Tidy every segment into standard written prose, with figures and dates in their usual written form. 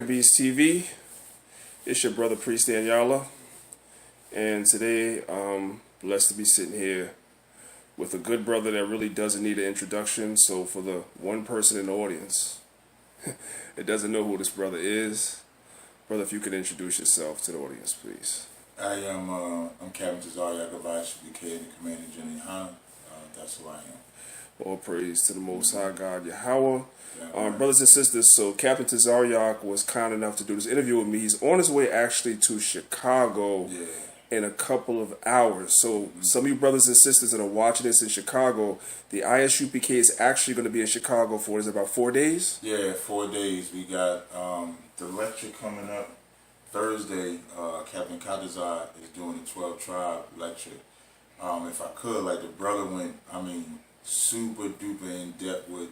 Beast TV. It's your brother Priest Daniela, and today I'm blessed to be sitting here with a good brother that really doesn't need an introduction. So for the one person in the audience that doesn't know who this brother is, brother, if you could introduce yourself to the audience, please. I'm Captain Tazaryach of ISBK, the Commander General. That's who I am. All praise to the Most High God, Yahweh. Yeah, brothers and sisters, so Captain Tazaryach was kind enough to do this interview with me. He's on his way actually to Chicago in a couple of hours. So some of you brothers and sisters that are watching this in Chicago, the ISUPK is actually going to be in Chicago for, is it about 4 days? Yeah, 4 days. We got the lecture coming up Thursday. Captain Kadazar is doing the 12 Tribe lecture. If I could, like the brother went, super duper in depth with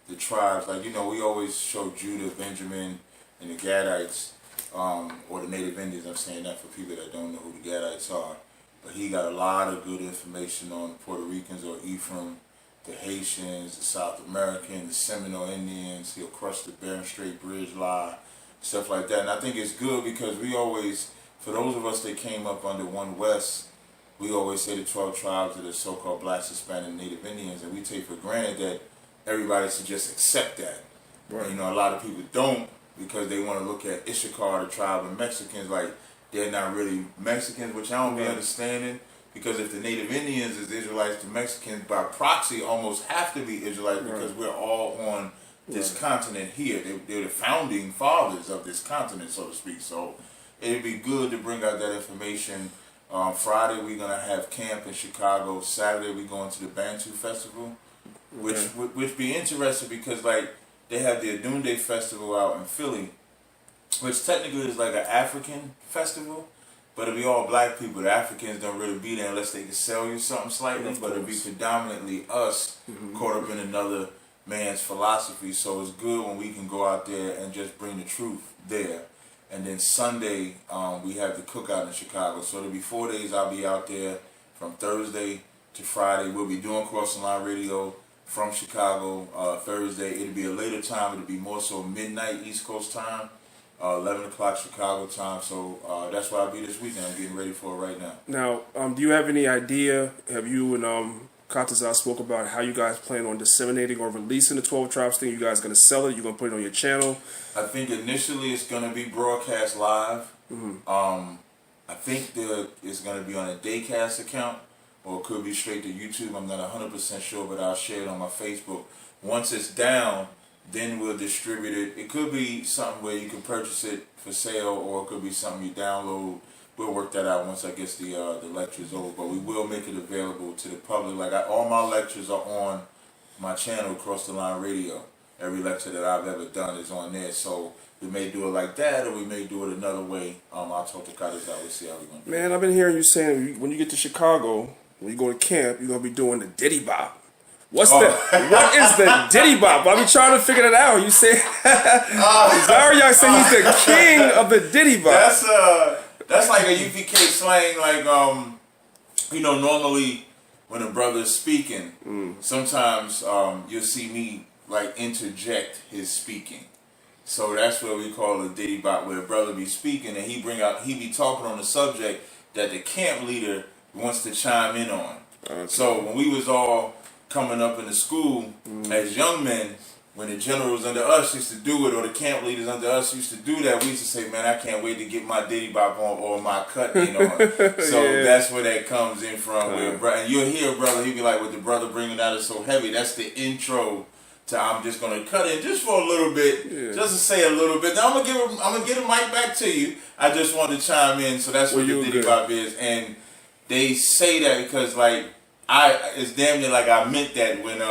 the tribes. Like, we always show Judah, Benjamin, and the Gadites, or the Native Indians. I'm saying that for people that don't know who the Gadites are. But he got a lot of good information on the Puerto Ricans or Ephraim, the Haitians, the South Americans, the Seminole Indians. He'll crush the Bering Strait Bridge lie, stuff like that. And I think it's good because we always, for those of us that came up under One West, we always say the 12 tribes are the so-called Black, Hispanic, Native Indians, and we take for granted that everybody should just accept that. Right. And, a lot of people don't because they want to look at Issachar, the tribe of Mexicans, like they're not really Mexicans, which I don't be understanding, because if the Native Indians is Israelites, the Mexicans by proxy almost have to be Israelites because we're all on this continent here. They're the founding fathers of this continent, so to speak. So it'd be good to bring out that information. Friday we're gonna have camp in Chicago. Saturday we're going to the Bantu Festival, which be interesting because like they have the Adunde Festival out in Philly, which technically is like an African festival, but it'll be all black people. The Africans don't really be there unless they can sell you something slightly, but it'll be predominantly us caught up in another man's philosophy. So it's good when we can go out there and just bring the truth there. And then Sunday, we have the cookout in Chicago. So it'll be 4 days I'll be out there from Thursday to Friday. We'll be doing Crossing Line Radio from Chicago Thursday. It'll be a later time. It'll be more so midnight East Coast time, 11 o'clock Chicago time. So that's where I'll be this weekend. I'm getting ready for it right now. Now, do you have any idea, have you and Katazar spoke about how you guys plan on disseminating or releasing the 12 Tribes thing? You guys going to sell it? You going to put it on your channel? I think initially it's going to be broadcast live. I think it's going to be on a Daycast account, or it could be straight to YouTube. I'm not 100% sure, but I'll share it on my Facebook. Once it's down, then we'll distribute it. It could be something where you can purchase it for sale, or it could be something you download. We'll work that out once I get the lectures over, but we will make it available to the public. Like all my lectures are on my channel, Across the Line Radio. Every lecture that I've ever done is on there, so we may do it like that, or we may do it another way. I'll talk to Kadazar. We'll see how we're going to do it. Man, I've been hearing you saying when you get to Chicago, when you go to camp, you're going to be doing the Diddy Bob. What is the Diddy Bob? I be trying to figure that out. You say Tazaryach said he's the king of the Diddy Bob. That's like a UPK slang, like, normally when a brother's speaking, sometimes you'll see me, like, interject his speaking. So that's what we call a Diddy Bop, where a brother be speaking and he be talking on a subject that the camp leader wants to chime in on. Okay. So when we was all coming up in the school as young men, when the generals under us used to do it, or the camp leaders under us used to do that, we used to say, man, I can't wait to get my Diddy Bop on or my cut in on. So that's where that comes in from. And you'll hear a brother, he'll be like, with the brother bringing out is so heavy. That's the intro to I'm just going to cut in just for a little bit, just to say a little bit. Now I'm gonna get a mic back to you. I just want to chime in. So that's what the Diddy Bop is. And they say that because, like, it's damn near like I meant that when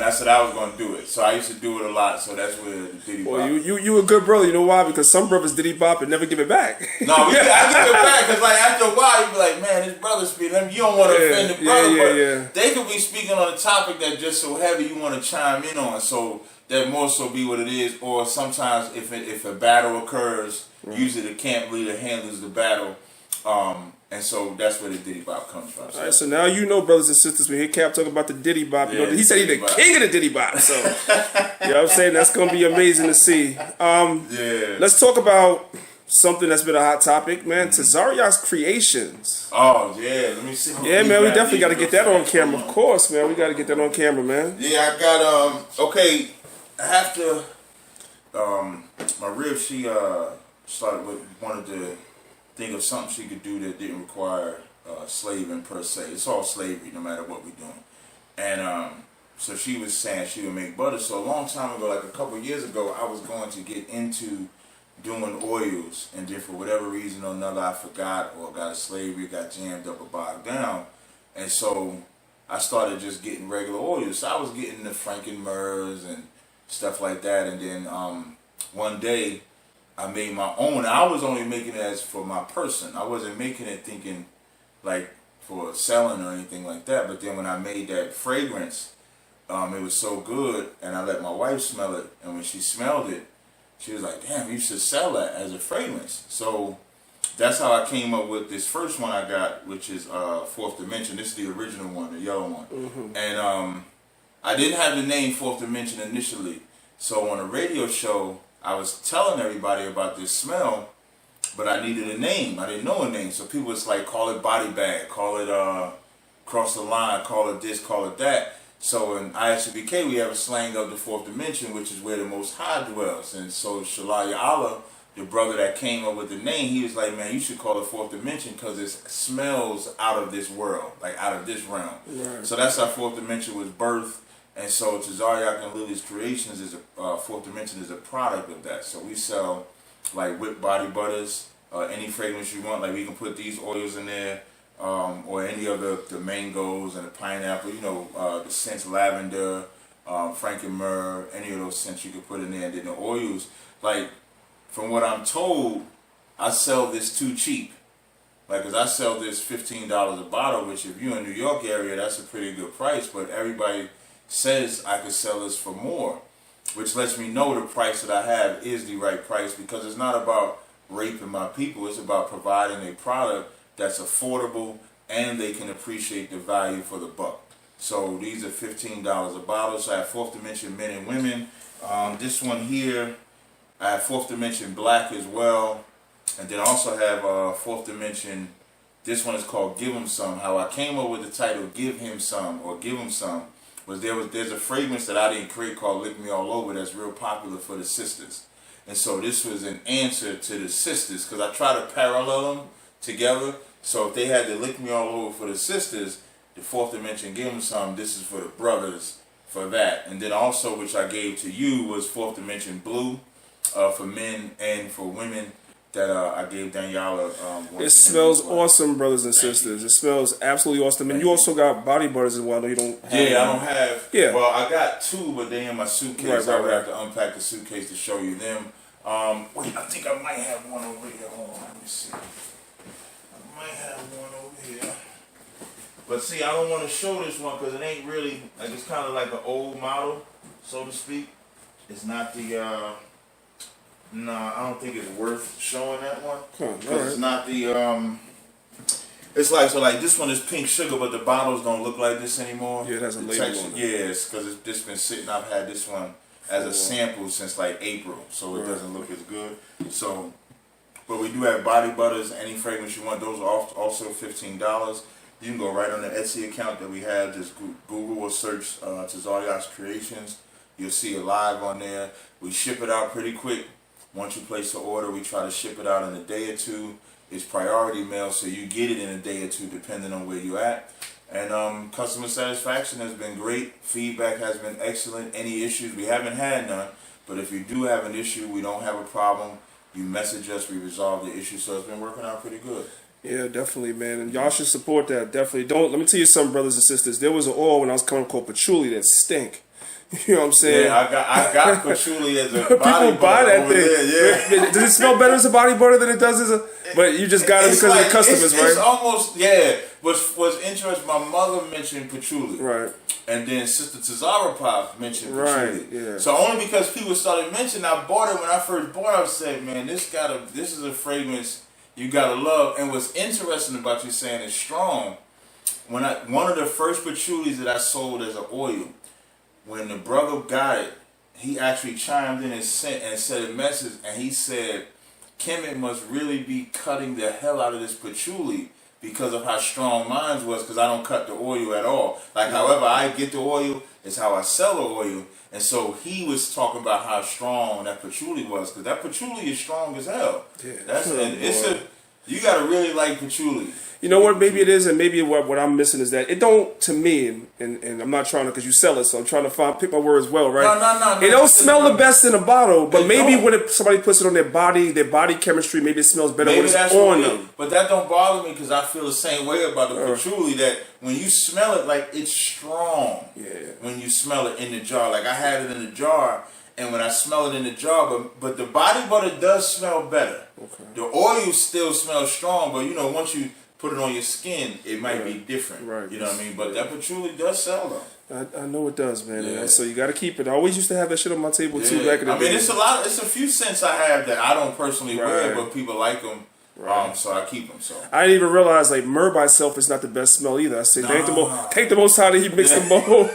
I said I was going to do it. So I used to do it a lot, so that's where the Diddy Bop. Well, you a good brother. You know why? Because some brothers Diddy Bop and never give it back. No, I give it back because, like, after a while, you be like, man, this brother's speaking. You don't want to offend the brother, but they could be speaking on a topic that's just so heavy you want to chime in on. So that more so be what it is. Or sometimes if a battle occurs, usually the camp leader handles the battle. And so that's where the Diddy Bob comes from. All right, so now you know, brothers and sisters, we hear Cap talk about the Diddy Bob. You know, he said he's the king of the Diddy Bob. So, you know what I'm saying? That's going to be amazing to see. Let's talk about something that's been a hot topic, man. Tazaryach's creations. Oh, yeah. Let me see. Yeah, man, we definitely got to get that on camera. Of course, man. We got to get that on camera, man. Yeah, I got, okay, I have to, my rib, she wanted to think of something she could do that didn't require slaving per se. It's all slavery no matter what we're doing. And so she was saying she would make butter. So a long time ago, like a couple of years ago, I was going to get into doing oils, and then for whatever reason or another I forgot or got a slavery, got jammed up or bogged down. And so I started just getting regular oils. So I was getting the Frankenmurs and stuff like that. And then one day I made my own. I was only making it as for my person. I wasn't making it thinking like for selling or anything like that. But then when I made that fragrance, it was so good, and I let my wife smell it. And when she smelled it, she was like, "Damn, you should sell that as a fragrance." So that's how I came up with this first one I got, which is Fourth Dimension. This is the original one, the yellow one. Mm-hmm. And I didn't have the name Fourth Dimension initially. So on a radio show, I was telling everybody about this smell, but I needed a name. I didn't know a name. So people was like, call it body bag, call it cross the line, call it this, call it that. So in ISBK, we have a slang of the Fourth Dimension, which is where the Most High dwells. And so Shalaya Allah, the brother that came up with the name, he was like, man, you should call it Fourth Dimension because it smells out of this world, like out of this realm. Right. So that's how Fourth Dimension was birthed. And so Tazaryach and Lily's Creations is Fourth Dimension is a product of that. So we sell like whipped body butters, any fragrance you want. Like we can put these oils in there, or any of the mangoes and the pineapple. You know, the scents lavender, Frankenmur, any of those scents you can put in there. And then the oils, like from what I'm told, I sell this too cheap. Like, cause I sell this $15 a bottle, which if you're in New York area, that's a pretty good price. But everybody says I could sell this for more, which lets me know the price that I have is the right price, because it's not about raping my people. It's about providing a product that's affordable and they can appreciate the value for the buck. So these are $15 a bottle. So I have Fourth Dimension men and women. This one here, I have Fourth Dimension black as well. And then I also have Fourth Dimension, this one is called Give 'Em Some. How I came up with the title Give Him Some or Give 'Em Some there's a fragrance that I didn't create called Lick Me All Over that's real popular for the sisters. And so this was an answer to the sisters, because I try to parallel them together. So if they had to Lick Me All Over for the sisters, the Fourth Dimension Give 'Em Some, this is for the brothers for that. And then also, which I gave to you, was Fourth Dimension Blue for men and for women. That I gave Daniela. It smells awesome, brothers and sisters. It smells absolutely awesome. And you also got body butters as well. No, you don't have I don't have. Yeah. Well, I got two, but they're in my suitcase. I would have to unpack the suitcase to show you them. Wait, I think I might have one over here. Hold on, let me see. I might have one over here. But see, I don't want to show this one because it ain't really, like, it's kind of like an old model, so to speak. It's not the, no, I don't think it's worth showing that one. Because it's not the, it's like, so like this one is pink sugar, but the bottles don't look like this anymore. Yeah, it has a label on it. Yes, because it's just been sitting. I've had this one as a sample since like April, so it doesn't look as good. So, but we do have body butters, any fragrance you want. Those are also $15. You can go right on the Etsy account that we have. Just Google or search Tazaryach's Creations. You'll see it live on there. We ship it out pretty quick. Once you place the order, we try to ship it out in a day or two. It's priority mail, so you get it in a day or two depending on where you're at. And customer satisfaction has been great. Feedback has been excellent. Any issues? We haven't had none. But if you do have an issue, we don't have a problem. You message us, we resolve the issue. So it's been working out pretty good. Yeah, definitely, man. And y'all should support that. Definitely. Let me tell you something, brothers and sisters. There was an oil when I was coming called patchouli that stink. You know what I'm saying? Yeah, I got patchouli as a body people buy that thing. There, yeah. Does it smell better as a body butter than it does as a? But you just got it because of the customers, right? It's almost, yeah. What's interesting? My mother mentioned patchouli, right? And then Sister Tazaryach mentioned patchouli. Right. Yeah. So only because people started mentioning, I bought it when I first bought it. I said, man, this is a fragrance. You gotta love. And what's interesting about you saying it's strong, one of the first patchoulis that I sold as an oil, when the brother got it, he actually chimed in and said a message, and he said, Kemet must really be cutting the hell out of this patchouli because of how strong mine was, because I don't cut the oil at all. Like, however I get the oil is how I sell the oil. And so he was talking about how strong that patchouli was, because that patchouli is strong as hell. Yeah. You gotta really like patchouli. You know what? Maybe it is, and maybe what I'm missing is that it don't, to me, and I'm not trying to, because you sell it, so I'm trying to pick my words well, right? No. It don't smell the best in a bottle, but maybe when somebody puts it on their body chemistry, maybe it smells better when it's on them. But that don't bother me, because I feel the same way about the patchouli, that when you smell it, like, it's strong. Yeah. When you smell it in the jar. Like, I had it in the jar, and when I smell it in the jar, but the body butter does smell better. Okay. The oil still smells strong, but, once you put it on your skin, it might be different. Right. You know what I mean? But that patchouli does sell, though. I know it does, man. Yeah. So you got to keep it. I always used to have that shit on my table, too, back in the day. I mean, it's a few scents I have that I don't personally wear, but people like them. Right. So I keep them. So I didn't even realize, like, myrrh by itself is not the best smell either. I said, thank the Most High that he mixed them both.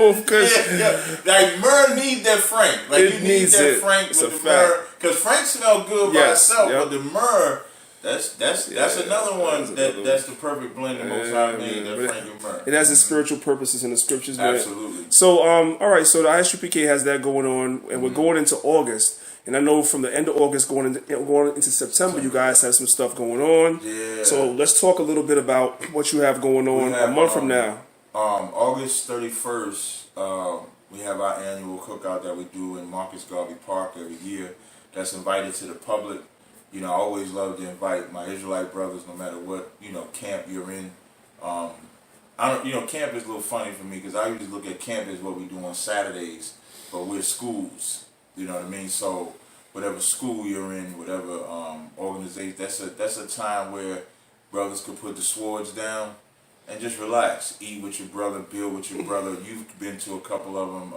Like, myrrh needs that Frank. Like, you need that Frank with the myrrh. Because Frank smells good by itself, but the myrrh, that's another one that's the perfect blend the Most High made, that Frank and myrrh. It has its spiritual purposes in the scriptures, man. Absolutely. So, all right, so the ISUPK has that going on, and we're going into August. And I know from the end of August going into September, you guys have some stuff going on. Yeah. So let's talk a little bit about what you have going on a month from now. August 31st, we have our annual cookout that we do in Marcus Garvey Park every year. That's invited to the public. I always love to invite my Israelite brothers, no matter what camp you're in. Camp is a little funny for me, because I usually look at camp as what we do on Saturdays, but we're schools. You know what I mean? So whatever school you're in, whatever organization, that's a time where brothers could put the swords down and just relax. Eat with your brother, build with your brother. You've been to a couple of them.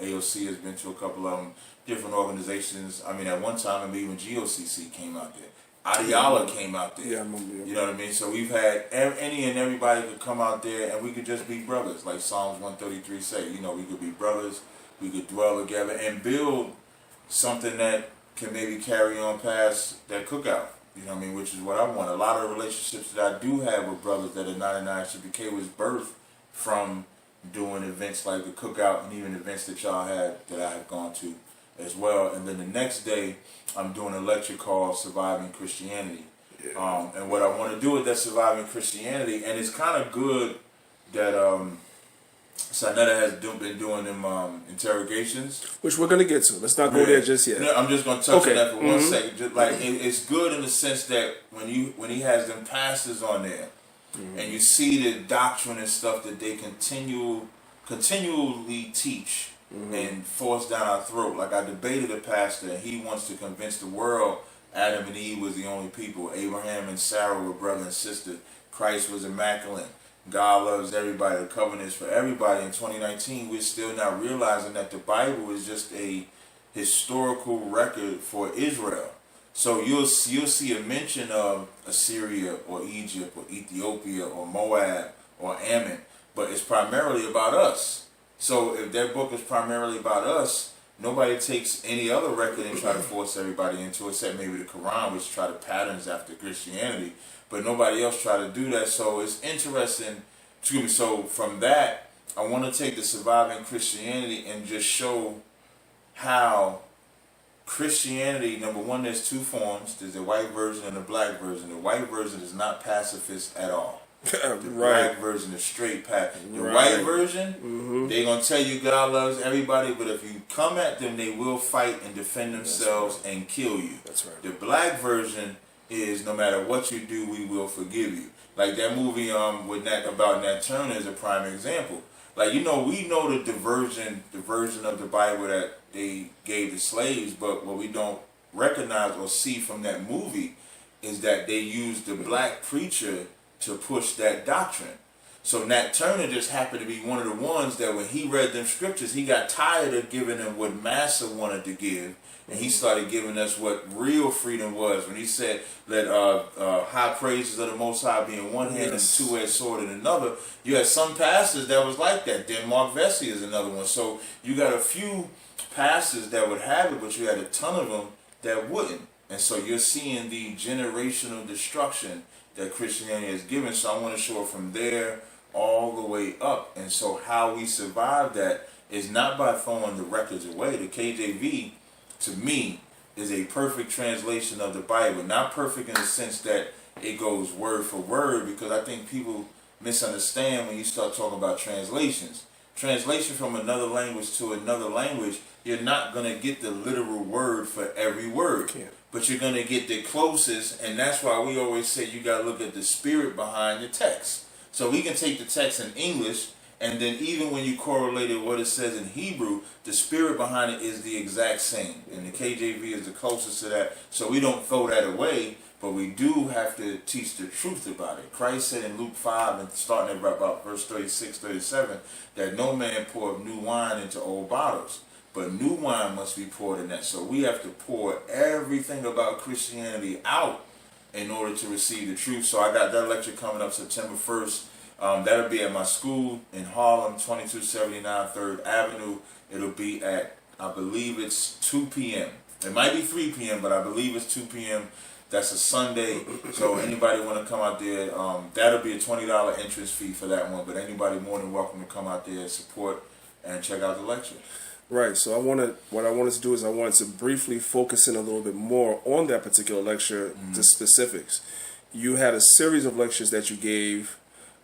AOC has been to a couple of them. Different organizations. I mean, at one time, I mean, even GOCC came out there. Adiala came out there. Yeah, I remember. You know what I mean? So we've had any and everybody could come out there, and we could just be brothers, like Psalms 133 say. We could be brothers. We could dwell together and build something that can maybe carry on past that cookout. You know what I mean? Which is what I want. A lot of relationships that I do have with brothers that are not in ISUPK was birthed from doing events like the cookout, and even events that y'all had that I have gone to as well. And then the next day, I'm doing a lecture called Surviving Christianity. Yeah. And what I want to do with that Surviving Christianity, and it's kind of good that Sanetta has been doing them interrogations, which we're gonna get to. Let's not go there just yet. No, I'm just gonna touch on that for 1 second. Just like it's good in the sense that when he has them pastors on there, and you see the doctrine and stuff that they continually teach and force down our throat. Like, I debated a pastor, and he wants to convince the world Adam and Eve was the only people. Abraham and Sarah were brother and sister. Christ was immaculate. God loves everybody. The covenant is for everybody. In 2019, we're still not realizing that the Bible is just a historical record for Israel. So you'll see a mention of Assyria or Egypt or Ethiopia or Moab or Ammon, but it's primarily about us. So if that book is primarily about us, nobody takes any other record and try to force everybody into it, except maybe the Quran, which try to patterns after Christianity. But nobody else try to do that. So it's interesting. So from that, I want to take the Surviving Christianity and just show how Christianity, number one, there's two forms. There's the white version and the black version. The white version is not pacifist at all. The black version is straight pacifist. The white version, they're going to tell you God loves everybody, but if you come at them, they will fight and defend themselves and kill you. That's right. The black version is no matter what you do, we will forgive you. Like that movie with about Nat Turner is a prime example. Like, we know the version of the Bible that they gave the slaves, but what we don't recognize or see from that movie is that they used the black preacher to push that doctrine. So Nat Turner just happened to be one of the ones that when he read them scriptures, he got tired of giving them what Massa wanted to give, and he started giving us what real freedom was. When he said, "Let high praises of the Most High be in one hand and two-edged sword in another," you had some pastors that was like that. Denmark Vesey is another one. So you got a few pastors that would have it, but you had a ton of them that wouldn't. And so you're seeing the generational destruction that Christianity has given. So I want to show it from there all the way up. And so how we survive that is not by throwing the records away. The KJV, to me, is a perfect translation of the Bible. Not perfect in the sense that it goes word for word, because I think people misunderstand when you start talking about translations. Translation from another language to another language, you're not going to get the literal word for every word. But you're going to get the closest, and that's why we always say you got to look at the spirit behind the text. So we can take the text in English, and then even when you correlate it what it says in Hebrew, the spirit behind it is the exact same. And the KJV is the closest to that. So we don't throw that away, but we do have to teach the truth about it. Christ said in Luke 5, and starting at about verse 36, 37, that no man pour new wine into old bottles, but new wine must be poured in that. So we have to pour everything about Christianity out in order to receive the truth. So I got that lecture coming up September 1st. That'll be at my school in Harlem, 2279 3rd Avenue. It'll be at, I believe it's 2 p.m. It might be 3 p.m., but I believe it's 2 p.m. That's a Sunday. So anybody want to come out there, that'll be a $20 entrance fee for that one. But anybody more than welcome to come out there and support and check out the lecture. Right, so what I wanted to do is I wanted to briefly focus in a little bit more on that particular lecture, the specifics. You had a series of lectures that you gave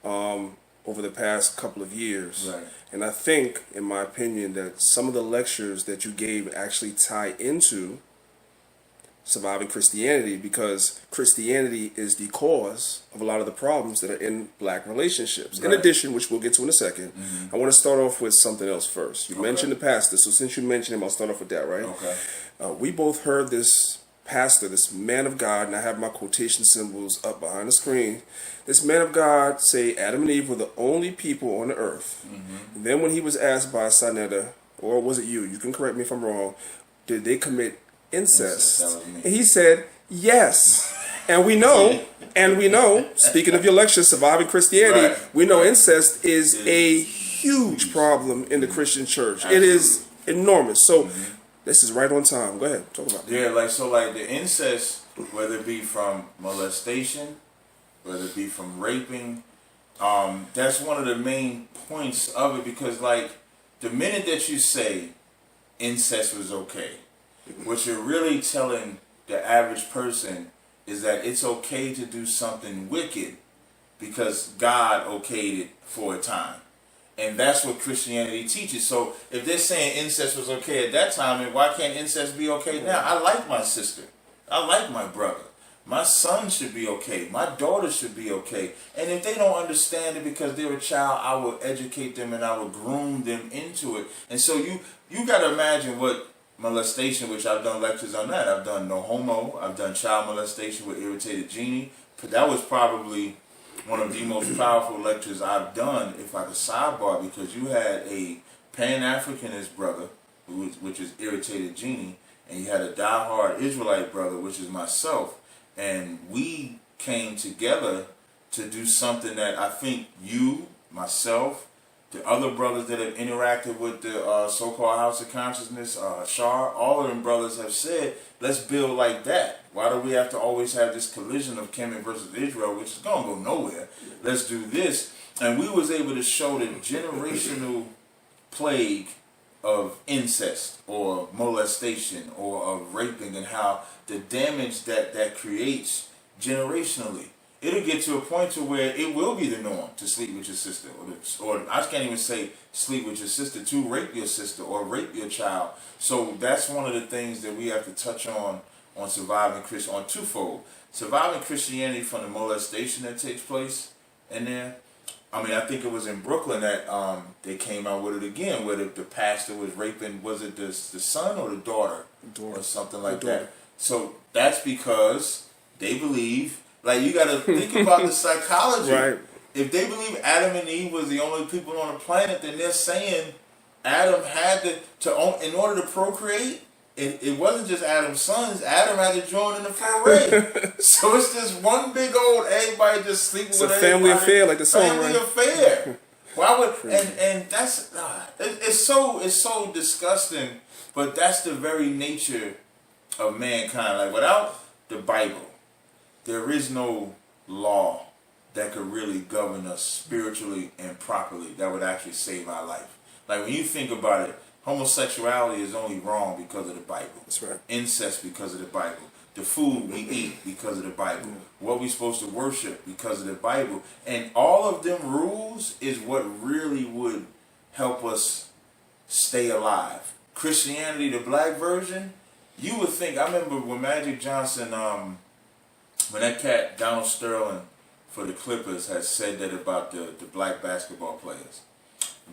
over the past couple of years. Right. And I think, in my opinion, that some of the lectures that you gave actually tie into surviving Christianity, because Christianity is the cause of a lot of the problems that are in black relationships. Right. In addition, which we'll get to in a second, I want to start off with something else first. You mentioned the pastor, so since you mentioned him, I'll start off with that, right? Okay. We both heard this pastor, this man of God, and I have my quotation symbols up behind the screen. This man of God say Adam and Eve were the only people on the earth. And then when he was asked by Sanetta, or was it you? You can correct me if I'm wrong. Did they commit incest? And he said yes. And we know, speaking of your lecture, Surviving Christianity, we know incest is a huge problem in the Christian church. Absolutely. It is enormous. So this is right on time. Go ahead, talk about it. Yeah, like the incest, whether it be from molestation, whether it be from raping, that's one of the main points of it, because like the minute that you say incest was okay, what you're really telling the average person is that it's okay to do something wicked because God okayed it for a time. And that's what Christianity teaches. So if they're saying incest was okay at that time, then why can't incest be okay now? I like my sister. I like my brother. My son should be okay. My daughter should be okay. And if they don't understand it because they're a child, I will educate them and I will groom them into it. And so you got to imagine what molestation, which I've done lectures on that. I've done no homo. I've done child molestation with irritated genie. But that was probably one of the most powerful lectures I've done, if I could sidebar, because you had a Pan-Africanist brother, which is irritated genie, and you had a diehard Israelite brother, which is myself. And we came together to do something that I think you, myself, the other brothers that have interacted with the so-called House of Consciousness, Shar, all of them brothers have said, let's build like that. Why do we have to always have this collision of Kemet versus Israel, which is going to go nowhere? Let's do this. And we was able to show the generational plague of incest or molestation or of raping, and how the damage that creates generationally. It'll get to a point to where it will be the norm to sleep with your sister, or I can't even say sleep with your sister, to rape your sister or rape your child. So that's one of the things that we have to touch on surviving Christian, on twofold. Surviving Christianity from the molestation that takes place in there. I mean, I think it was in Brooklyn that they came out with it again, where the pastor was raping, was it the son or the daughter? Or something like that. So that's because they believe, like, you got to think about the psychology. Right. if they believe Adam and Eve was the only people on the planet, then they're saying Adam had in order to procreate. It wasn't just Adam's sons. Adam had to join in the foray. So it's just one big old everybody just sleeping with everybody. It's a family affair, like the song, family right? affair. Why would and that's it's so disgusting. But that's the very nature of mankind. Like without the Bible, there is no law that could really govern us spiritually and properly that would actually save our life. Like when you think about it, homosexuality is only wrong because of the Bible. That's right. Incest because of the Bible. The food we eat because of the Bible. What we're supposed to worship because of the Bible. And all of them rules is what really would help us stay alive. Christianity, the black version, you would think, I remember when Magic Johnson, when that cat, Donald Sterling, for the Clippers, has said that about the black basketball players.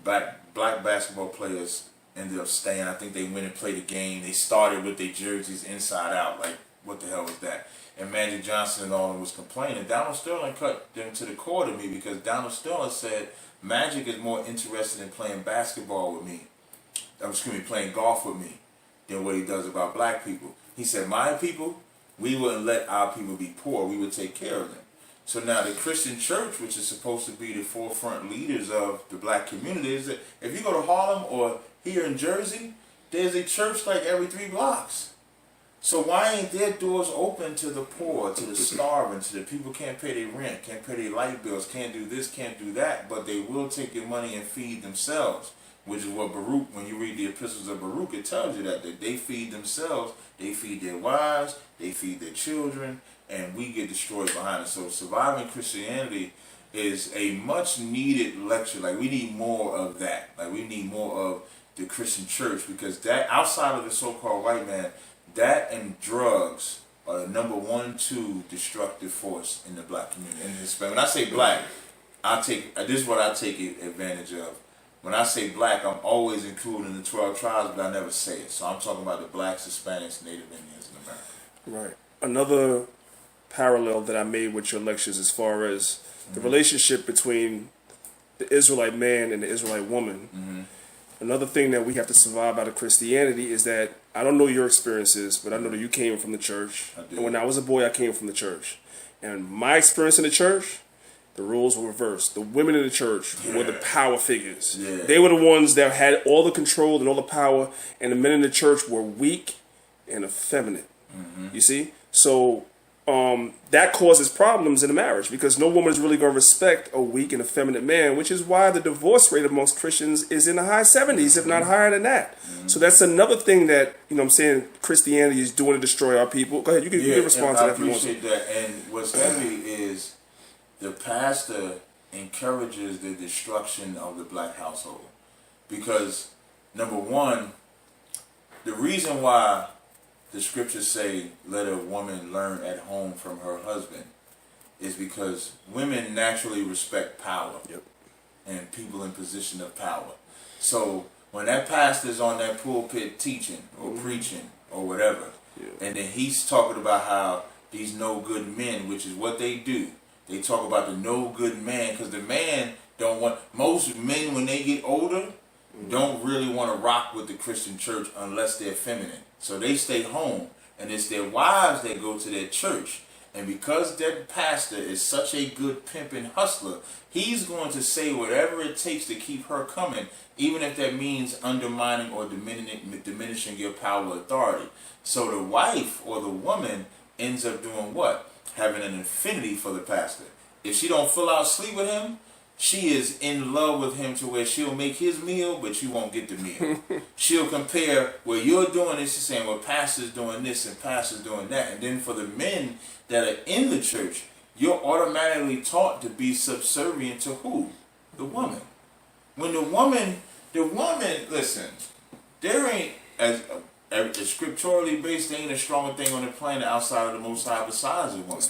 Black basketball players ended up staying. I think they went and played a game. They started with their jerseys inside out. Like, what the hell was that? And Magic Johnson and all of them was complaining. Donald Sterling cut them to the core to me because Donald Sterling said Magic is more interested in playing basketball with me. Playing golf with me than what he does about black people. He said, my people, we wouldn't let our people be poor. We would take care of them. So now the Christian church, which is supposed to be the forefront leaders of the black community, is that if you go to Harlem or here in Jersey, there's a church like every 3 blocks. So why ain't their doors open to the poor, to the starving, to the people can't pay their rent, can't pay their light bills, can't do this, can't do that, but they will take your money and feed themselves, which is what Baruch, when you read the epistles of Baruch, it tells you that they feed themselves, they feed their wives, they feed their children, and we get destroyed behind it. So surviving Christianity is a much needed lecture. Like we need more of that. Like we need more of the Christian church, because that outside of the so-called white man, that and drugs are the number 1, 2 destructive force in the black community. And when I say black, this is what I take advantage of. When I say black, I'm always including the 12 tribes, but I never say it. So I'm talking about the blacks, Hispanics, Native Indians in America. Right. Another parallel that I made with your lectures as far as the relationship between the Israelite man and the Israelite woman. Another thing that we have to survive out of Christianity is that, I don't know your experiences, but I know that you came from the church. And when I was a boy, I came from the church. And my experience in the church, the roles were reversed. The women in the church were the power figures. They were the ones that had all the control and all the power, and the men in the church were weak and effeminate. You see? So that causes problems in a marriage, because no woman is really going to respect a weak and effeminate man, which is why the divorce rate amongst Christians is in the high 70s, if not higher than that. So that's another thing that, I'm saying, Christianity is doing to destroy our people. Go ahead, you can respond to that if you want to. I appreciate that. And what's heavy is the pastor encourages the destruction of the black household. Because, number one, the reason why the scriptures say, let a woman learn at home from her husband, is because women naturally respect power and people in position of power. So when that pastor's on that pulpit teaching or preaching or whatever, and then he's talking about how these no good men, which is what they do, they talk about the no good man, because the man don't want, most men when they get older don't really want to rock with the Christian church unless they're feminine. So they stay home, and it's their wives that go to their church. And because that pastor is such a good pimp and hustler, he's going to say whatever it takes to keep her coming, even if that means undermining or diminishing your power or authority. So the wife or the woman ends up doing what? Having an affinity for the pastor. If she don't full out sleep with him, she is in love with him to where she'll make his meal, but you won't get the meal. She'll compare what you're doing, and she's saying, well, pastor's doing this and pastor's doing that. And then for the men that are in the church, you're automatically taught to be subservient to who? The woman. When the woman, listen, there ain't, as scripturally based, there ain't a stronger thing on the planet outside of the Most High besides a woman.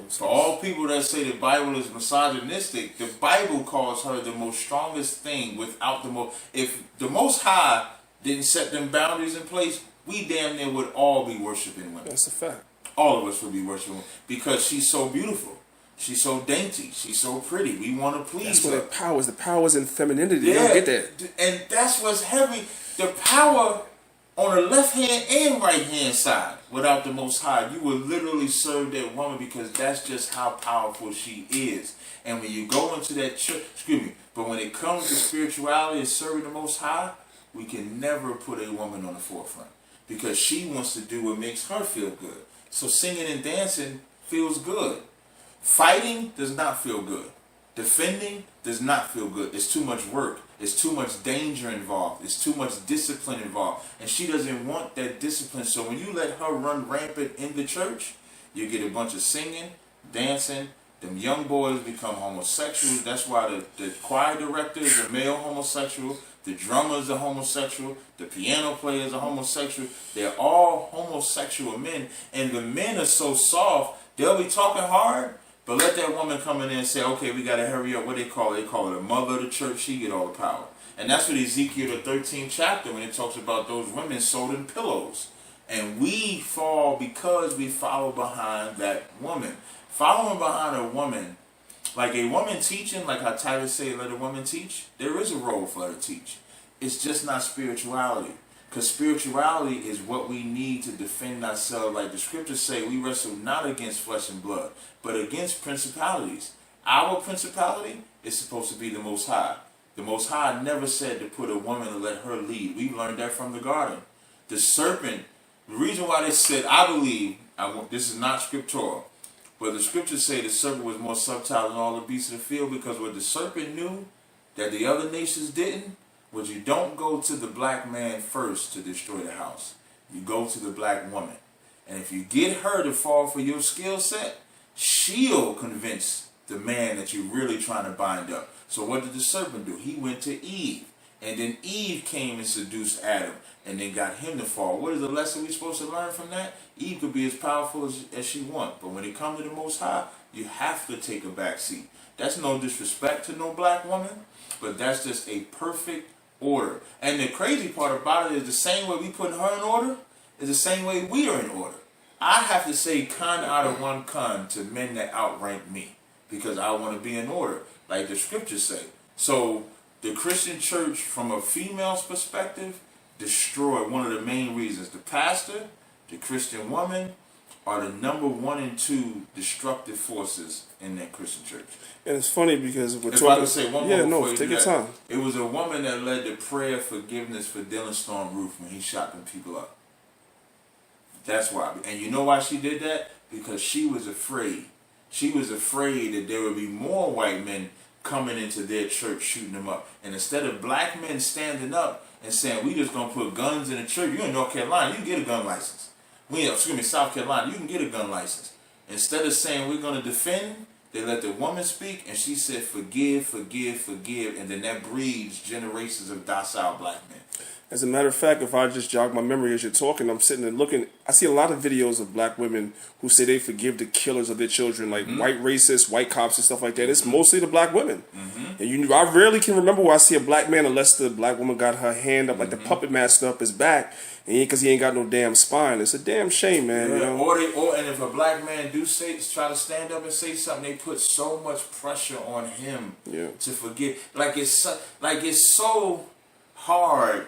For all people that say the Bible is misogynistic, the Bible calls her the most strongest thing without the most. If the Most High didn't set them boundaries in place, we damn near would all be worshiping women. That's a fact. All of us would be worshiping women because she's so beautiful. She's so dainty. She's so pretty. We want to please That's her. what the power is in femininity. You don't get that. And that's what's heavy. The power on the left hand and right hand side. Without the Most High, you will literally serve that woman because that's just how powerful she is. And when you go into that church, but when it comes to spirituality and serving the Most High, we can never put a woman on the forefront because she wants to do what makes her feel good. So singing and dancing feels good. Fighting does not feel good. Defending does not feel good. It's too much work. It's too much danger involved. It's too much discipline involved. And she doesn't want that discipline. So when you let her run rampant in the church, you get a bunch of singing, dancing. Them young boys become homosexuals. That's why the choir director is a male homosexual. The drummer is a homosexual. The piano player is a homosexual. They're all homosexual men. And the men are so soft, they'll be talking hard. But let that woman come in there and say, okay, we got to hurry up. What they call it? They call it a mother of the church. She get all the power. And that's what Ezekiel, the 13th chapter, when it talks about those women sold in pillows. And we fall because we follow behind that woman. Following behind a woman, like a woman teaching, like how Titus say, let a woman teach, there is a role for her to teach. It's just not spirituality. Because spirituality is what we need to defend ourselves. Like the scriptures say, we wrestle not against flesh and blood, but against principalities. Our principality is supposed to be the Most High. The Most High never said to put a woman and let her lead. We learned that from the garden. The serpent, the reason why they said, I believe, this is not scriptural, but the scriptures say the serpent was more subtle than all the beasts of the field, because what the serpent knew that the other nations didn't, was you don't go to the black man first to destroy the house. You go to the black woman. And if you get her to fall for your skill set, she'll convince the man that you're really trying to bind up. So what did the serpent do? He went to Eve. And then Eve came and seduced Adam and then got him to fall. What is the lesson we're supposed to learn from that? Eve could be as powerful as she wants. But when it comes to the Most High, you have to take a back seat. That's no disrespect to no black woman, but that's just a perfect order. And the crazy part about it is the same way we put her in order is the same way we are in order. I have to say con out of one con to men that outrank me because I want to be in order, like the scriptures say. So the Christian church, from a female's perspective, destroyed. One of the main reasons. The pastor, the Christian woman, are the number 1 and 2 destructive forces in that Christian church. And it's funny because we're talking. I can say one more before you take do your that. time. It was a woman that led the prayer of forgiveness for Dylan Storm Roof when he shot them people up. That's why. And you know why she did that? Because she was afraid. She was afraid that there would be more white men coming into their church shooting them up. And instead of black men standing up and saying, we just going to put guns in the church. You're in North Carolina, you can get a gun license. South Carolina, you can get a gun license. Instead of saying we're going to defend, they let the woman speak, and she said, forgive, forgive, forgive. And then that breeds generations of docile black men. As a matter of fact, if I just jog my memory as you're talking, I'm sitting and looking. I see a lot of videos of black women who say they forgive the killers of their children, like white racists, white cops, and stuff like that. It's mostly the black women. And I rarely can remember where I see a black man unless the black woman got her hand up, like the puppet master up his back, and because he ain't got no damn spine. It's a damn shame, man. Yeah. You know? And if a black man try to stand up and say something, they put so much pressure on him to forgive. Like it's so hard.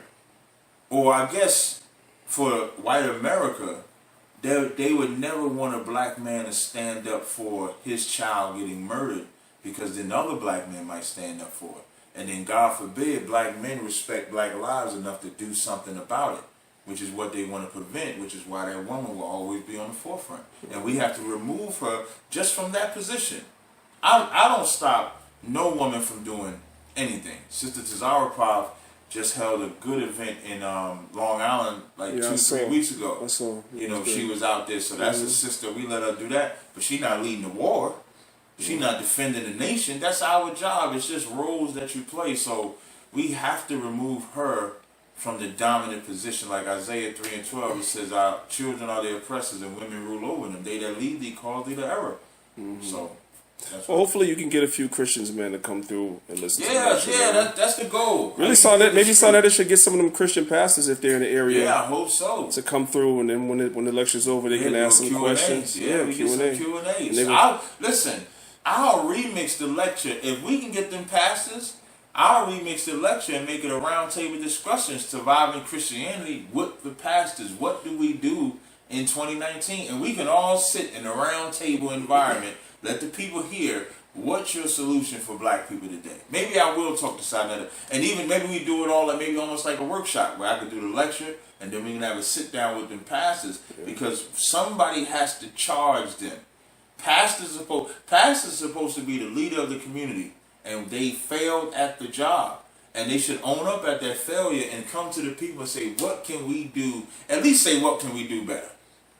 Or I guess for white America, they would never want a black man to stand up for his child getting murdered, because then other black men might stand up for it. And then God forbid black men respect black lives enough to do something about it, which is what they want to prevent, which is why that woman will always be on the forefront. And we have to remove her just from that position. I don't stop no woman from doing anything. Sister Tazaryach just held a good event in Long Island like 2-3 weeks ago. She was out there, so that's a sister. We let her do that, but she's not leading the war. She's not defending the nation. That's our job. It's just roles that you play. So we have to remove her from the dominant position. Like Isaiah 3:12, it says, our children are the oppressors and women rule over them. They that lead thee cause thee to error. So well, hopefully you can get a few Christians, man, to come through and listen to that. That's the goal. Really saw that. Maybe saw that it should get some of them Christian pastors, if they're in the area. Yeah, I hope so. To come through, and then when the lecture's over, they can ask some questions. Yeah, we get some Q&As. Listen, I'll remix the lecture. If we can get them pastors, I'll remix the lecture and make it a roundtable discussion, surviving Christianity with the pastors. What do we do in 2019? And we can all sit in a roundtable environment, let the people hear what's your solution for black people today. Maybe I will talk to Sinetta. And even maybe we do it all like maybe almost like a workshop where I could do the lecture and then we can have a sit down with them pastors, because somebody has to charge them. Pastors are supposed to be the leader of the community, and they failed at the job. And they should own up at that failure and come to the people and say, what can we do? At least say, what can we do better?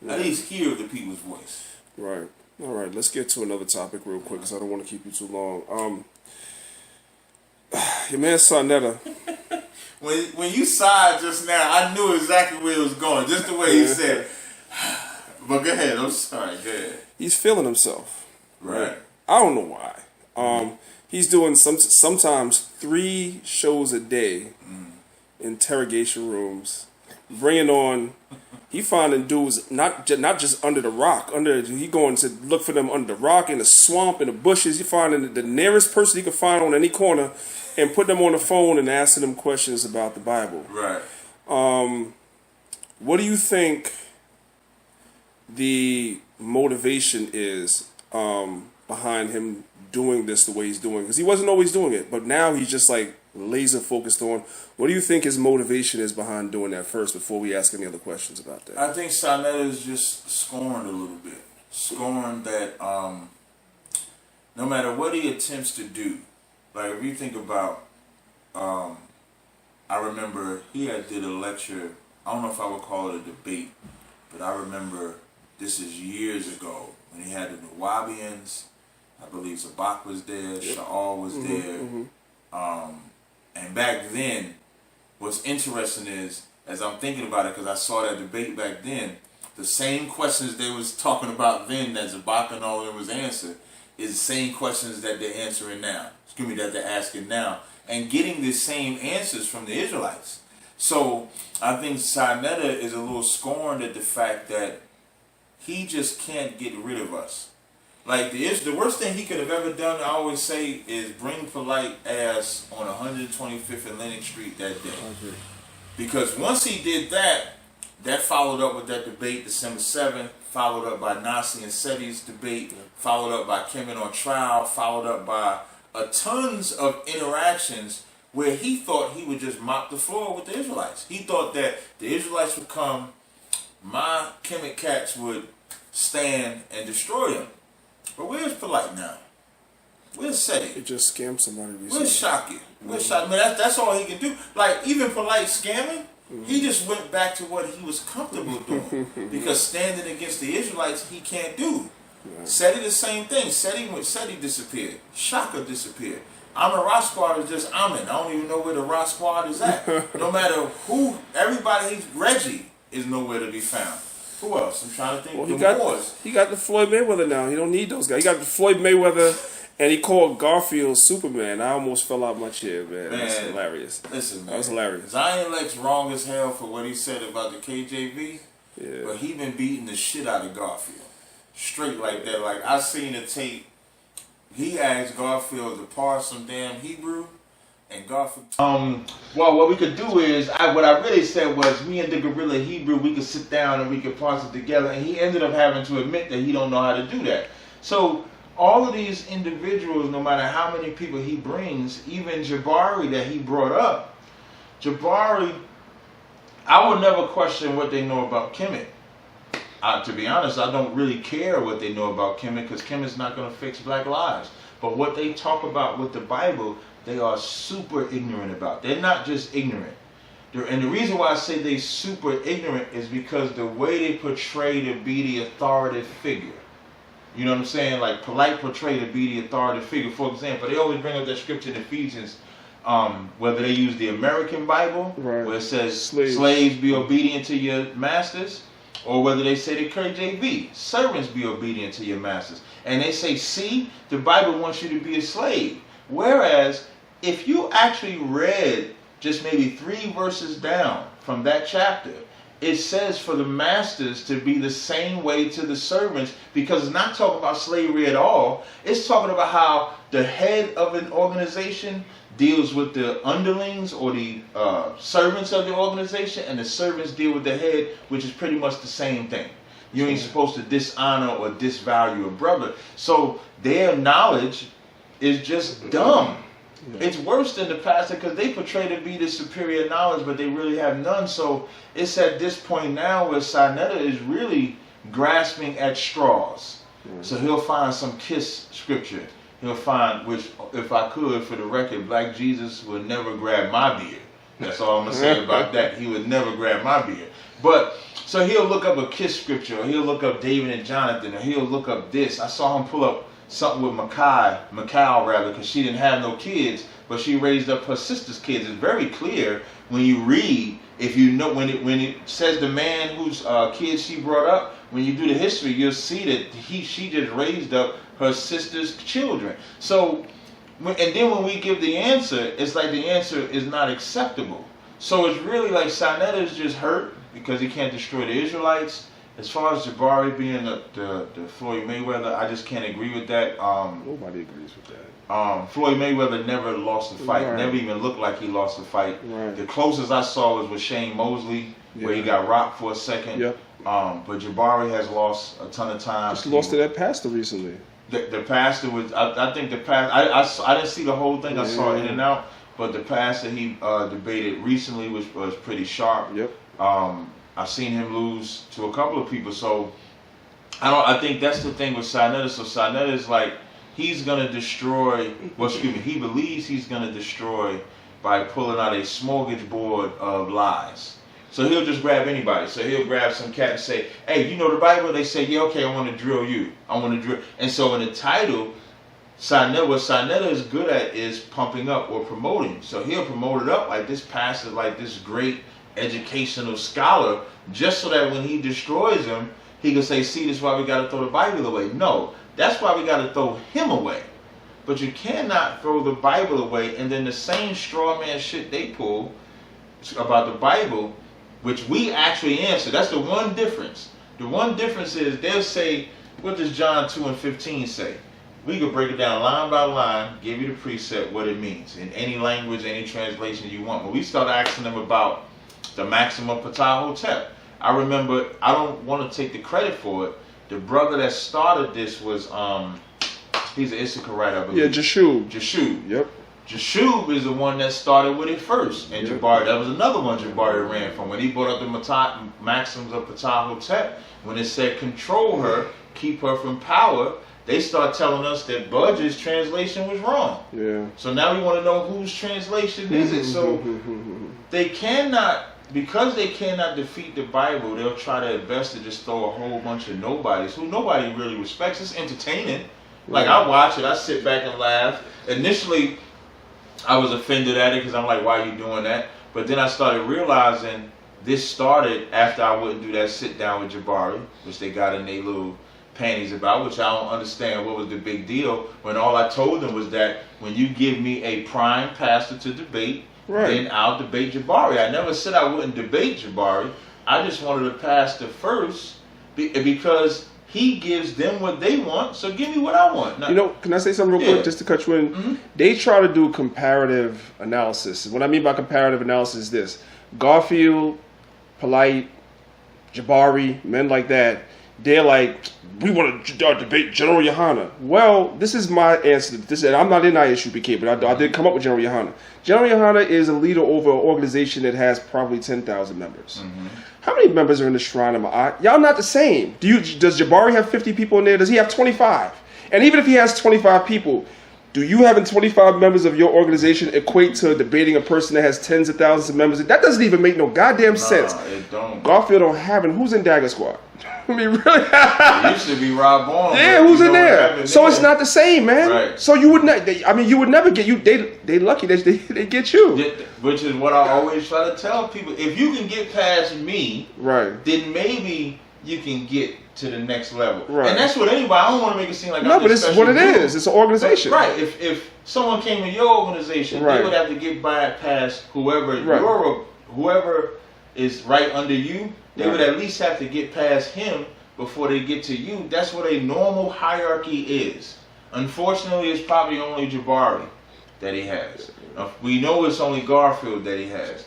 At least hear the people's voice. Right. All right. Let's get to another topic real quick because I don't want to keep you too long. Your man Sonetta. When you sighed just now, I knew exactly where it was going. Just the way he said. But go ahead. I'm sorry. Go ahead. He's feeling himself. Right. I don't know why. He's doing sometimes 3 shows a day, interrogation rooms, bringing on. He finding dudes not just under the rock. He going to look for them under the rock, in the swamp, in the bushes. He finding the nearest person he can find on any corner, and put them on the phone and asking them questions about the Bible. Right. What do you think the motivation is behind him doing this the way he's doing? Because he wasn't always doing it, but now he's just like laser focused on. What do you think his motivation is behind doing that first, before we ask any other questions about that? I think Sonetta is just scorned a little bit. Scorned that no matter what he attempts to do, like if you think about, I remember he had did a lecture. I don't know if I would call it a debate, but I remember this is years ago when he had the Nuwabians. I believe Zabak was there, Sha'al was there. And back then, what's interesting is, as I'm thinking about it, because I saw that debate back then, the same questions they was talking about then that Zabak and all of them was answered is the same questions that they're answering now. Excuse me, that they're asking now. And getting the same answers from the Israelites. So I think Sinetta is a little scorned at the fact that he just can't get rid of us. Like the worst thing he could have ever done, I always say, is bring polite ass on 125th and Lenox Street that day. Okay. Because once he did that, that followed up with that debate December 7th, followed up by Nasi and Seti's debate, followed up by Kemen on trial, followed up by tons of interactions where he thought he would just mop the floor with the Israelites. He thought that the Israelites would come, my Kemet cats would stand and destroy them. But where's Polite now? Where's Seti? He just scammed somebody recently. Where's Shocky? Where's Shocky? I mean, that's all he can do. Like, even Polite scamming, he just went back to what he was comfortable doing. Because standing against the Israelites, he can't do. Seti the same thing. Seti disappeared. Shaka disappeared. Amin Ra Squad is just Amin. I don't even know where the Ra Squad is at. No matter who, everybody, Reggie is nowhere to be found. Who else? I'm trying to think. Well, he got the Floyd Mayweather now. He don't need those guys. He got the Floyd Mayweather, and he called Garfield Superman. I almost fell out my chair, man. That's hilarious. Listen, man. That was hilarious. Zion Lex wrong as hell for what he said about the KJV. Yeah. But he been beating the shit out of Garfield. Straight like that. Like, I seen the tape. He asked Garfield to parse some damn Hebrew. And Garfield. Well, what we could do is, what I really said was, me and the Gorilla Hebrew, we could sit down and we could parse it together. And he ended up having to admit that he don't know how to do that. So all of these individuals, no matter how many people he brings, even Jabari that he brought up, Jabari, I would never question what they know about Kemet. To be honest, I don't really care what they know about Kemet, because Kemet's not going to fix black lives. But what they talk about with the Bible, they are super ignorant about. They're not just ignorant. And the reason why I say they super ignorant is because the way they portray to be the authoritative figure. You know what I'm saying? Like, Polite portray to be the authoritative figure. For example, they always bring up that scripture in Ephesians, whether they use the American Bible, where it says slaves be obedient to your masters, or whether they say the KJV, servants be obedient to your masters. And they say, see, the Bible wants you to be a slave. Whereas, if you actually read just maybe 3 verses down from that chapter, it says for the masters to be the same way to the servants, because it's not talking about slavery at all. It's talking about how the head of an organization deals with the underlings or the servants of the organization, and the servants deal with the head, which is pretty much the same thing. You ain't supposed to dishonor or disvalue a brother. So their knowledge is just dumb. Yeah. It's worse than the pastor, because they portray to be the superior knowledge, but they really have none. So it's at this point now where Sinetta is really grasping at straws. Mm-hmm. So he'll find some kiss scripture. He'll find, which, if I could, for the record, Black Jesus would never grab my beard. That's all I'm going to say about that. He would never grab my beard. But, so he'll look up a kiss scripture, or he'll look up David and Jonathan, or he'll look up this. I saw him pull up something with Mikal rather, because she didn't have no kids, but she raised up her sister's kids. It's very clear when you read, if you know, when it says the man whose kids she brought up, when you do the history, you'll see that she just raised up her sister's children. So, and then when we give the answer, it's like the answer is not acceptable. So it's really like Sinetta is just hurt because he can't destroy the Israelites. As far as Jabari being the Floyd Mayweather, I just can't agree with that. Nobody agrees with that. Floyd Mayweather never lost a fight. Right. Never even looked like he lost a fight. Right. The closest I saw was with Shane Mosley, where he got rocked for a second. Yep. But Jabari has lost a ton of times. Just lost to that pastor recently. The pastor was, I think the pastor, I didn't see the whole thing. I saw in and out. But the pastor he debated recently was pretty sharp. Yep. I've seen him lose to a couple of people. So I think that's the thing with Sinetta. So Sinetta is like, he's gonna destroy. Well, excuse me. He believes he's gonna destroy by pulling out a smorgasbord of lies. So he'll just grab anybody. So he'll grab some cat and say, "Hey, you know the Bible?" They say, "Yeah, okay, I want to drill you. I want to drill." And so in the title, what Sinetta is good at is pumping up or promoting. So he'll promote it up like this pastor, like this great educational scholar, just so that when he destroys him, he can say, "See, this is why we got to throw the Bible away." No, that's why we got to throw him away. But you cannot throw the Bible away, and then the same straw man shit they pull about the Bible, which we actually answer. That's the one difference. The one difference is they'll say, what does John 2:15 say? We could break it down line by line, give you the precept, what it means, in any language, any translation you want. But we start asking them about the Maximum Patah-Hotep. I remember, I don't want to take the credit for it. The brother that started this was, he's an Issacharite, I believe. Yeah, Jashub. Jashub. Yep. Jashub is the one that started with it first. And Jabari, that was another one Jabari ran from. When he brought up the maxims of Patah-Hotep, when it said control her, keep her from power, they start telling us that Budge's translation was wrong. Yeah. So now we want to know whose translation is it. So they cannot, because they cannot defeat the Bible, they'll try their best to just throw a whole bunch of nobodies who nobody really respects. It's entertaining. Like, I watch it, I sit back and laugh. Initially, I was offended at it because I'm like, why are you doing that? But then I started realizing this started after I wouldn't do that sit down with Jabari, which they got in their little panties about, which I don't understand what was the big deal, when all I told them was that when you give me a prime pastor to debate, then I'll debate Jabari. I never said I wouldn't debate Jabari. I just wanted a pastor first because he gives them what they want, so give me what I want. Now, you know, can I say something real quick just to cut you in? Mm-hmm. They try to do comparative analysis. What I mean by comparative analysis is this. Garfield, Polite, Jabari, men like that, they're like, we want to debate General Yohana. Well, this is my answer. I'm not in ISUPK, but I did come up with General Yohana. General Yohana is a leader over an organization that has probably 10,000 members. Mm-hmm. How many members are in the Shrine of Ma'at? Y'all not the same. Does Jabari have 50 people in there? Does he have 25? And even if he has 25 people, do you having 25 members of your organization equate to debating a person that has tens of thousands of members? That doesn't even make no goddamn sense. It don't. Garfield don't have it. Who's in Dagger Squad? I mean, really? It used to be Rob Bond. Yeah, who's in there? So it's not the same, man. Right. So you would not. You would never get you. They lucky that they get you. Which is what I always try to tell people. If you can get past me, then maybe you can get to the next level. Right. And that's what anybody. I don't want to make it seem like no, but it's what it is. It's an organization. But, right. If someone came in your organization, they would have to get past whoever is right under you. They would at least have to get past him before they get to you. That's what a normal hierarchy is. Unfortunately, it's probably only Jabari that he has. We know it's only Garfield that he has.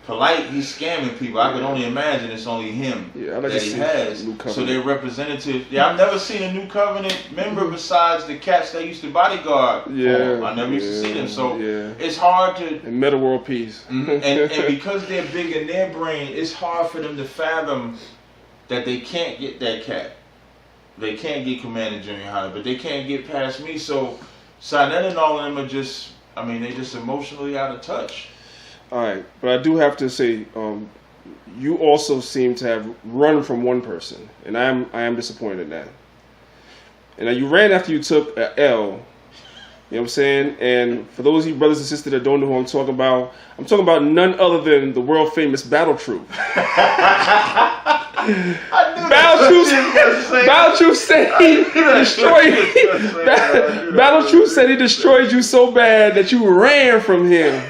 Polite, he's scamming people. I can only imagine it's only him that he has. So they're representatives. Yeah, I've never seen a New Covenant member besides the cats that used to bodyguard. I never used to see them. So it's hard to. And Meta World Peace. and because they're big in their brain, it's hard for them to fathom that they can't get that cat. They can't get Commander Junior High, but they can't get past me. So Sinette and all of them are just, I mean, they're just emotionally out of touch. All right, but I do have to say, you also seem to have run from one person, and I am disappointed in that. And now you ran after you took an L. You know what I'm saying? And for those of you brothers and sisters that don't know who I'm talking about none other than the world famous Battle Troop. Battle Troop said he destroyed. Battle Troop said he destroyed you so bad that you ran from him.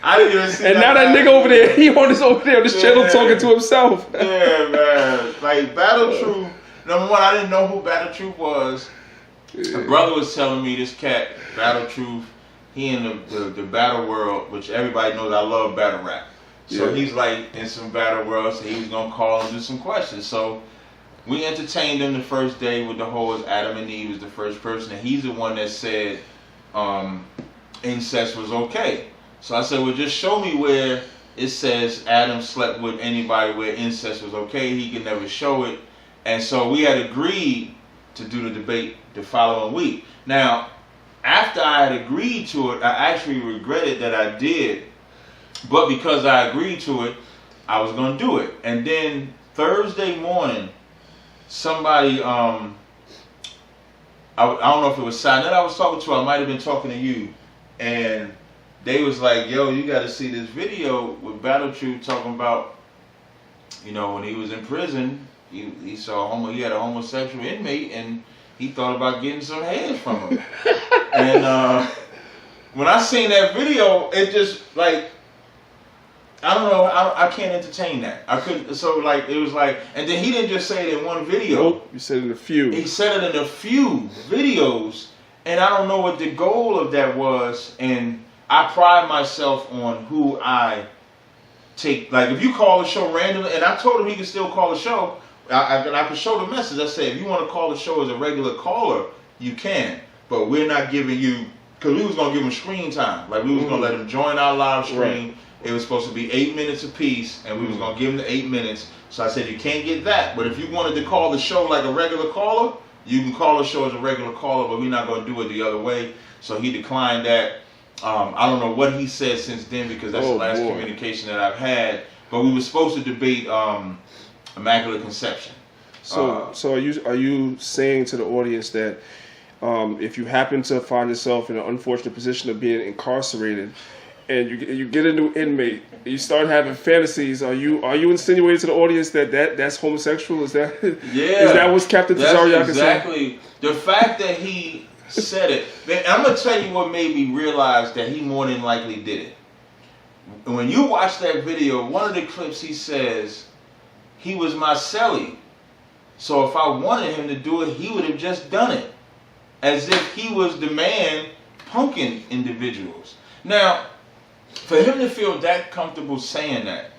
I didn't even see and that. And now that nigga over there, he on this channel talking to himself. Yeah, man. Like Battle Troop. Number one, I didn't know who Battle Troop was. My brother was telling me this cat, Battle Troop, he in the battle world, which everybody knows I love battle rap. So he's like in some battle world, so he was gonna call and do some questions. So we entertained him the first day with the whole Adam and Eve was the first person, and he's the one that said incest was okay. So I said, well, just show me where it says Adam slept with anybody where incest was okay. He could never show it. And so we had agreed to do the debate the following week. Now, after I had agreed to it, I actually regretted that I did. But because I agreed to it, I was going to do it. And then Thursday morning, somebody, I don't know if it was Sinette I was talking to, I might have been talking to you. And they was like, yo, you got to see this video with Battle Troop talking about, you know, when he was in prison, he saw he had a homosexual inmate, and he thought about getting some head from him. And when I seen that video, it just like, I don't know, I can't entertain that. I couldn't. So like, it was like, and then he didn't just say it in one video. Nope, you said it in a few. He said it in a few videos, and I don't know what the goal of that was. And I pride myself on who I take. Like, if you call a show randomly, and I told him he could still call a show, I could show the message. I said, if you want to call the show as a regular caller, you can. But we're not giving you, because we was going to give him screen time. Like, we was going to let him join our live stream. Right. It was supposed to be 8 minutes apiece, and we was going to give him the 8 minutes. So I said, you can't get that. But if you wanted to call the show like a regular caller, you can call the show as a regular caller, but we're not going to do it the other way. So he declined that. I don't know what he said since then, because that's the last communication that I've had. But we were supposed to debate Immaculate Conception. So are you saying to the audience that if you happen to find yourself in an unfortunate position of being incarcerated, and you get a new inmate, you start having fantasies, are you insinuating to the audience that's homosexual? Is that is that what Captain Tazaryach is saying? Exactly. The fact that he said it. Man, I'm gonna tell you what made me realize that he more than likely did it. When you watch that video, one of the clips he says, he was my cellie. So if I wanted him to do it, he would have just done it. As if he was the man punking individuals. Now, for him to feel that comfortable saying that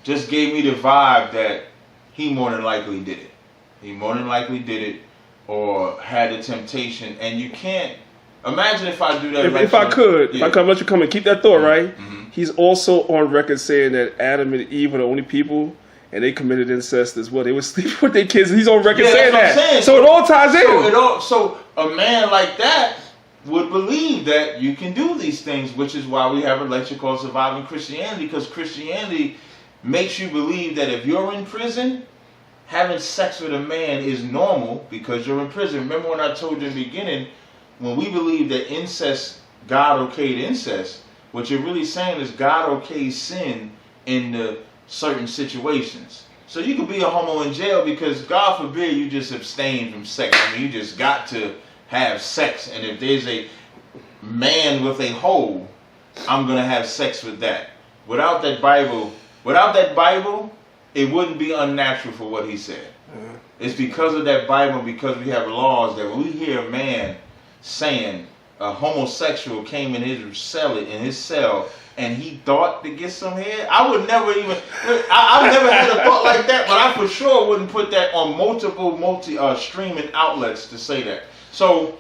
just gave me the vibe that he more than likely did it. He more than likely did it, or had the temptation. And you can't imagine if I do that. If I could let you come and keep that thought, right? Mm-hmm. He's also on record saying that Adam and Eve are the only people, and they committed incest as well. They would sleep with their kids. He's on record saying that. So it all ties in. So a man like that would believe that you can do these things, which is why we have a lecture called Surviving Christianity, because Christianity makes you believe that if you're in prison, having sex with a man is normal because you're in prison. Remember when I told you in the beginning, when we believe that incest, God okayed incest, what you're really saying is God okays sin in the certain situations. So you could be a homo in jail because, God forbid, you just abstain from sex. I mean, you just got to have sex, and if there's a man with a hole, I'm gonna have sex with that. Without that Bible, it wouldn't be unnatural for what he said. It's because of that Bible, because we have laws that when we hear a man saying a homosexual came in his cell and he thought to get some head, I would never even, I've never had a thought like that, but I for sure wouldn't put that on multi streaming outlets to say that. So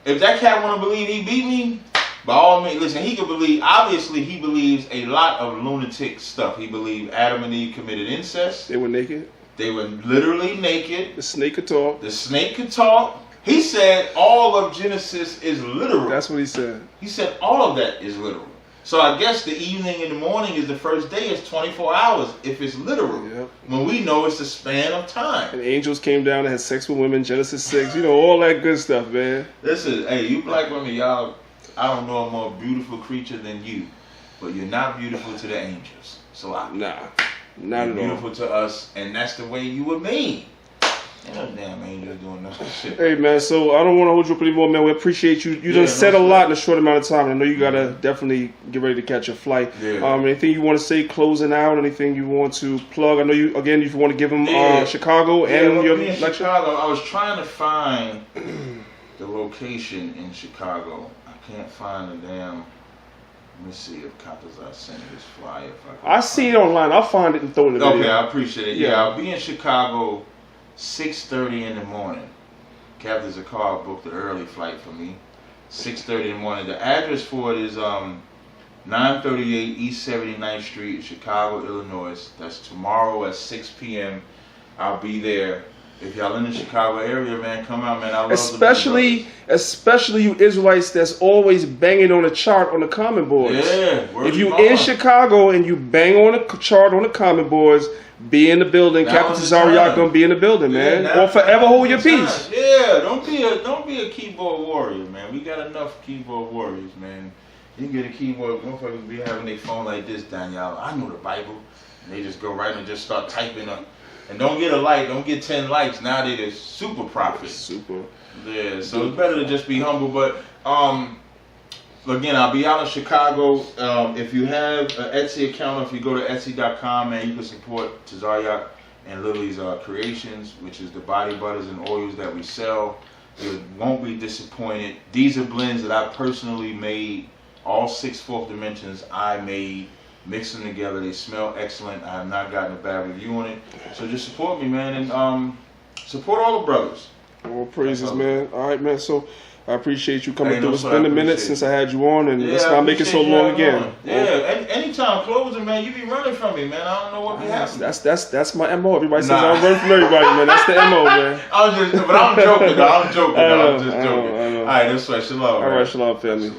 if that cat want to believe he beat me, by all means, listen, he can believe, obviously he believes a lot of lunatic stuff. He believed Adam and Eve committed incest. They were naked. They were literally naked. The snake could talk. The snake could talk. He said all of Genesis is literal. That's what he said. He said all of that is literal. So I guess the evening and the morning is the first day is 24 hours if it's literal. Yep. When we know it's a span of time. And angels came down and had sex with women, Genesis 6, all that good stuff, man. Listen, hey, you black women, y'all, I don't know a more beautiful creature than you, but you're not beautiful to the angels. So Nah, not at all. Beautiful to us, and that's the way you were made. Ain't no damn angel doing no shit. Hey, man, so I don't want to hold you up anymore, man. We appreciate you. You done said a lot in a short amount of time. And I know you got to definitely get ready to catch a flight. Yeah. Anything you want to say closing out? Anything you want to plug? I know you, again, if you want to give them Chicago and your lecture. Chicago, I was trying to find the location in Chicago. I can't find the damn. Let me see if Tazaryach sent his flyer. I see it online. I'll find it and throw it in the video. Okay, I appreciate it. Yeah, I'll be in Chicago 6:30 in the morning. Captain Zakar booked an early flight for me. 6:30 in the morning. The address for it is 938 East 79th Street, Chicago, Illinois. That's tomorrow at 6 p.m. I'll be there. If y'all in the Chicago area, man, come out, man. I love especially you Israelites that's always banging on the chart on the comment boards. Yeah, if you in Chicago and you bang on the chart on the comment boards, be in the building. Captain Tazaryach gonna be in the building, man. Or forever hold your peace. Yeah, don't be a keyboard warrior, man. We got enough keyboard warriors, man. You can get a keyboard. Motherfuckers be having their phone like this, Danielle. I know the Bible, and they just go right and just start typing up. And don't get a like, don't get 10 likes. Now they the super prophets. Super. Yeah, so it's better to just be humble. But again, I'll be out in Chicago. If you have an Etsy account, if you go to Etsy.com, man, you can support Tazaryach and Lily's creations, which is the body butters and oils that we sell. You won't be disappointed. These are blends that I personally made. All 6 fourth dimensions I made. Mix them together. They smell excellent. I have not gotten a bad review on it. So just support me, man, and support all the brothers. All praises, man. All right, man. So I appreciate you coming through. It's been a minute since I had you on, and let's not make it so long again. Yeah, anytime closing, man, you be running from me, man. I don't know what be happening. That's my MO. Everybody says I run from everybody, man. That's the MO, man. I'm joking, though. I'm just joking. All right, that's right. Shalom. All right, shalom, family.